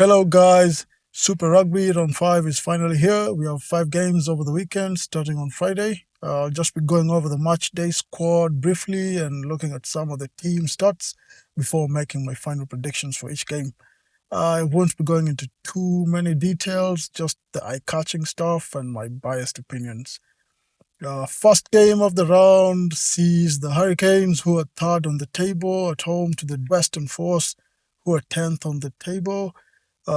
Hello, guys. Super Rugby Round 5 is finally here. We have 5 games over the weekend, starting on Friday. I'll just be going over the match day squad briefly and looking at some of the team stats before making my final predictions for each game. I won't be going into too many details, just the eye catching stuff and my biased opinions. First game of the round sees the Hurricanes, who are third on the table, at home to the Western Force, who are 10th on the table.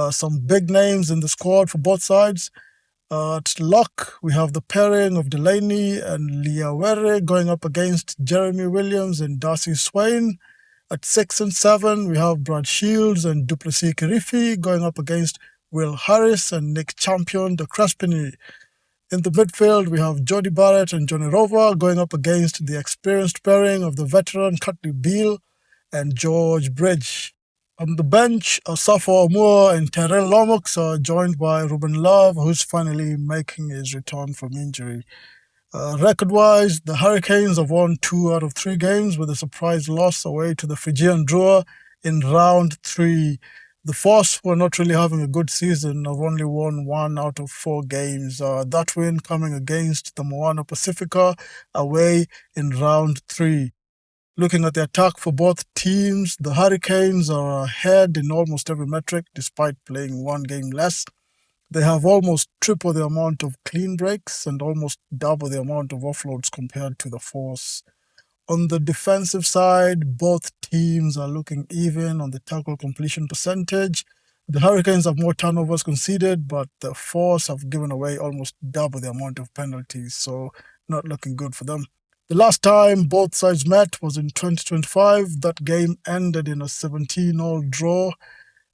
Some big names in the squad for both sides. At lock, we have the pairing of Delaney and Liawere going up against Jeremy Williams and Darcy Swain. At 6 and 7, we have Brad Shields and Duplessis Kirifi going up against Will Harris and Nick Champion de Crespigny. In the midfield, we have Jody Barrett and Johnny Rover going up against the experienced pairing of the veteran Cutley Beale and George Bridge. On the bench, Safo Moore and Terrell Lomax are joined by Ruben Love, who's finally making his return from injury. Record-wise, the Hurricanes have won 2 out of 3 games with a surprise loss away to the Fijian Drua in round 3. The Force were not really having a good season. Have only won 1 out of 4 games. That win coming against the Moana Pacifica away in round 3. Looking at the attack for both teams, the Hurricanes are ahead in almost every metric despite playing 1 game less. They have almost triple the amount of clean breaks and almost double the amount of offloads compared to the Force. On the defensive side, both teams are looking even on the tackle completion percentage. The Hurricanes have more turnovers conceded, but the Force have given away almost double the amount of penalties, so not looking good for them. The last time both sides met was in 2025. That game ended in a 17-all draw.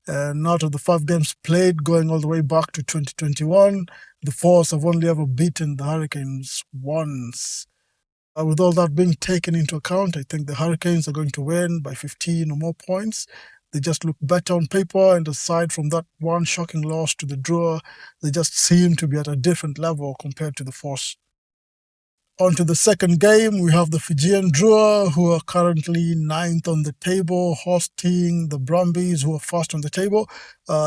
And out of the 5 games played, going all the way back to 2021, the Force have only ever beaten the Hurricanes once. With all that being taken into account, I think the Hurricanes are going to win by 15 or more points. They just look better on paper, and aside from that one shocking loss to the Drua, they just seem to be at a different level compared to the Force. On to the second game, we have the Fijian Drua, who are currently 9th on the table, hosting the Brumbies, who are first on the table.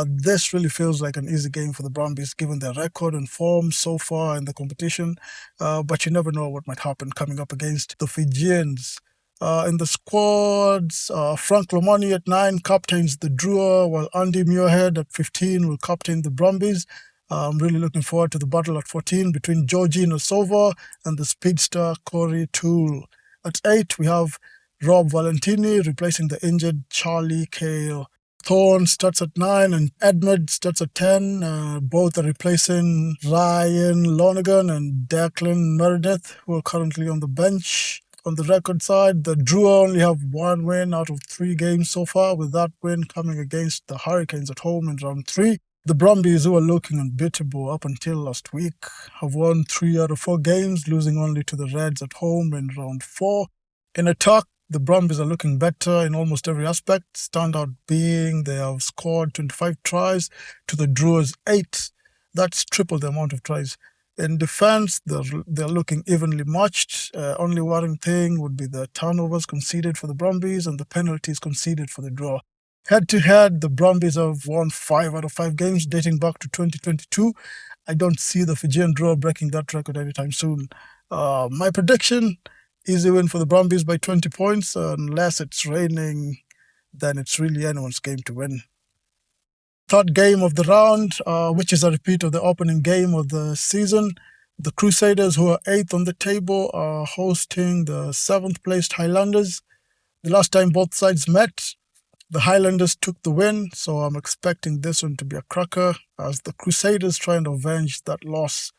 This really feels like an easy game for the Brumbies, given their record and form so far in the competition. But you never know what might happen coming up against the Fijians. In the squads, Frank Lomani at 9 captains the Drua, while Andy Muirhead at 15 will captain the Brumbies. I'm really looking forward to the battle at 14 between Georgie Nosova and the speedster Corey Toole. At 8, we have Rob Valentini replacing the injured Charlie Cale. Thorne starts at 9 and Edmund starts at 10. Both are replacing Ryan Lonergan and Declan Meredith, who are currently on the bench. On the record side, the Drua only have 1 win out of 3 games so far, with that win coming against the Hurricanes at home in round 3. The Brumbies, who are looking unbeatable up until last week, have won 3 out of 4 games, losing only to the Reds at home in round 4. In attack, the Brumbies are looking better in almost every aspect, standout being they have scored 25 tries to the Drua's 8. That's triple the amount of tries. In defense, they're looking evenly matched. Only worrying thing would be the turnovers conceded for the Brumbies and the penalties conceded for the Drua. Head-to-head, the Brumbies have won 5 out of 5 games dating back to 2022. I don't see the Fijian Drua breaking that record anytime soon. My prediction, easy win for the Brumbies by 20 points. Unless it's raining, then it's really anyone's game to win. Third game of the round, which is a repeat of the opening game of the season. The Crusaders, who are 8th on the table, are hosting the 7th-placed Highlanders. The last time both sides met, the Highlanders took the win, so I'm expecting this one to be a cracker as the Crusaders try and avenge that loss.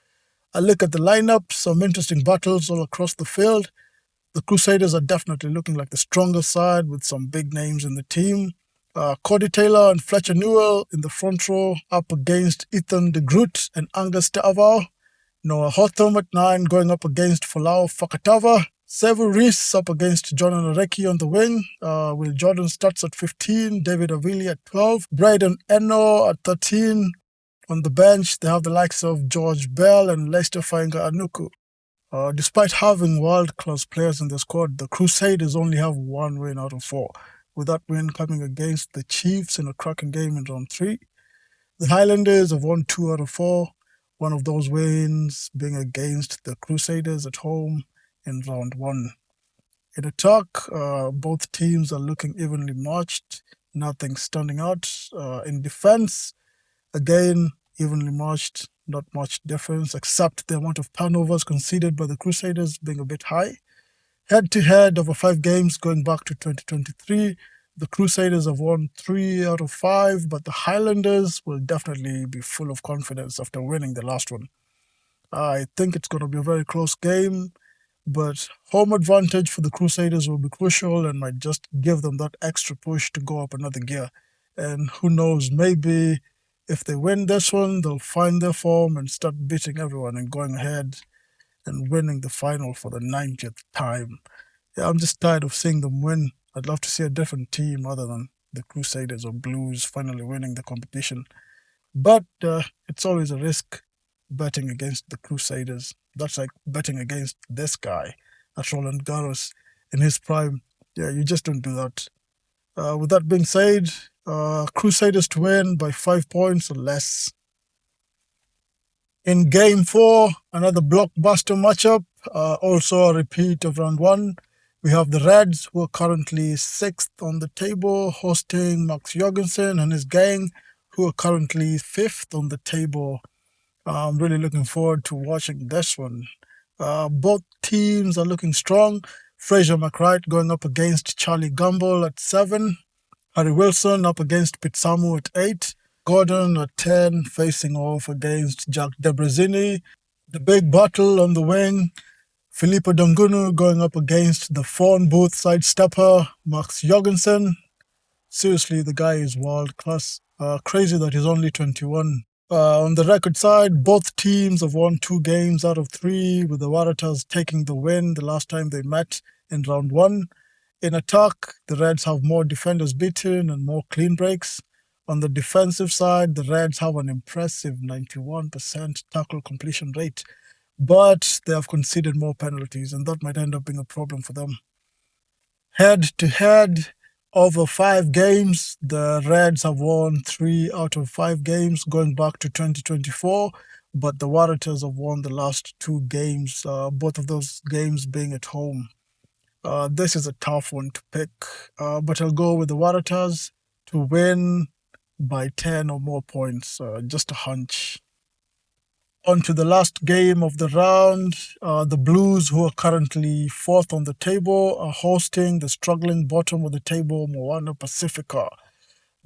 I look at the lineup, some interesting battles all across the field. The Crusaders are definitely looking like the stronger side with some big names in the team. Cody Taylor and Fletcher Newell in the front row up against Ethan de Groot and Angus Ta'avao. Noah Hotham at 9 going up against Folau Fakatava. Sevu Reese up against John Nareki on the wing. Will Jordan starts at 15, David Avili at 12, Braden Eno at 13. On the bench, they have the likes of George Bell and Leicester Fainga Anuku. Despite having world-class players in the squad, the Crusaders only have 1 win out of 4, with that win coming against the Chiefs in a cracking game in round 3. The Highlanders have won 2 out of 4, one of those wins being against the Crusaders at home in round 1. In attack, both teams are looking evenly matched, nothing standing out. In defense, again, evenly matched, not much difference except the amount of turnovers conceded by the Crusaders being a bit high. Head to head over 5 games going back to 2023, the Crusaders have won 3 out of 5, but the Highlanders will definitely be full of confidence after winning the last one. I think it's going to be a very close game, but home advantage for the Crusaders will be crucial and might just give them that extra push to go up another gear. And who knows, maybe if they win this one, they'll find their form and start beating everyone and going ahead and winning the final for the 90th time. Yeah, I'm just tired of seeing them win. I'd love to see a different team other than the Crusaders or Blues finally winning the competition. But it's always a risk betting against the Crusaders. That's like betting against this guy, that's Roland Garros in his prime. Yeah, you just don't do that. With that being said, Crusaders to win by 5 points or less. In game 4, another blockbuster matchup, also a repeat of round 1. We have the Reds, who are currently 6th on the table, hosting Max Jorgensen and his gang, who are currently 5th on the table. I'm really looking forward to watching this one. Both teams are looking strong. Fraser McWright going up against Charlie Gamble at 7. Harry Wilson up against Pitsamu at 8. Gordon at 10, facing off against Jack Debrazini. The big battle on the wing. Filippo Dongunu going up against the phone booth sidestepper, Max Jorgensen. Seriously, the guy is world class. Crazy that he's only 21. On the record side, both teams have won 2 games out of 3, with the Waratahs taking the win the last time they met in round 1. In attack, the Reds have more defenders beaten and more clean breaks. On the defensive side, the Reds have an impressive 91% tackle completion rate, but they have conceded more penalties, and that might end up being a problem for them. Head to head, over 5 games, the Reds have won 3 out of 5 games going back to 2024, but the Waratahs have won the last 2 games, both of those games being at home. This is a tough one to pick, but I'll go with the Waratahs to win by 10 or more points, just a hunch. On to the last game of the round. The Blues, who are currently 4th on the table, are hosting the struggling bottom of the table, Moana Pacifica.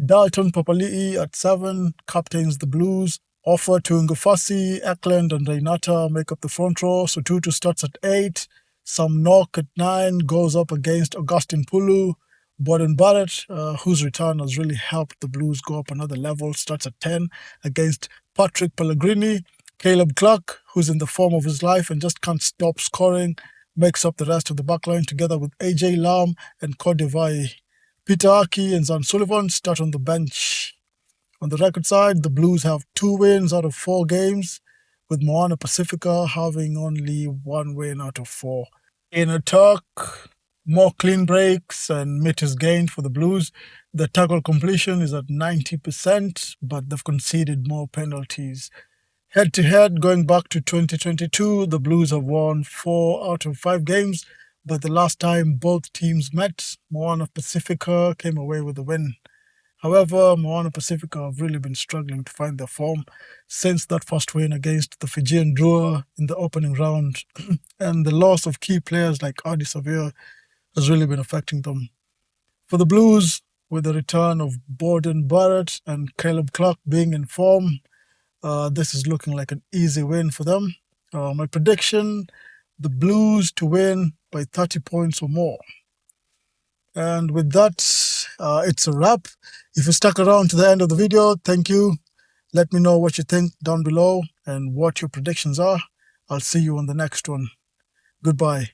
Dalton Papali'i at 7 captains the Blues. Offer to Ngufasi, Eklund, and Reinata make up the front row. Sotutu starts at 8. Sam Nock at 9 goes up against Augustin Pulu. Borden Barrett, whose return has really helped the Blues go up another level, starts at 10 against Patrick Pellegrini. Caleb Clark, who's in the form of his life and just can't stop scoring, makes up the rest of the backline together with AJ Lam and Kodevai. Peter Aki and Zan Sullivan start on the bench. On the record side, the Blues have 2 wins out of 4 games, with Moana Pacifica having only 1 win out of 4. In attack, more clean breaks and meters gained for the Blues. The tackle completion is at 90%, but they've conceded more penalties. Head to head, going back to 2022, the Blues have won 4 out of 5 games, but the last time both teams met, Moana Pacifica came away with the win. However, Moana Pacifica have really been struggling to find their form since that first win against the Fijian Drua in the opening round, and the loss of key players like Adi Savia has really been affecting them. For the Blues, with the return of Borden Barrett and Caleb Clark being in form, this is looking like an easy win for them. My prediction, the Blues to win by 30 points or more. And with that, it's a wrap. If you stuck around to the end of the video, thank you. Let me know what you think down below and what your predictions are. I'll see you on the next one. Goodbye.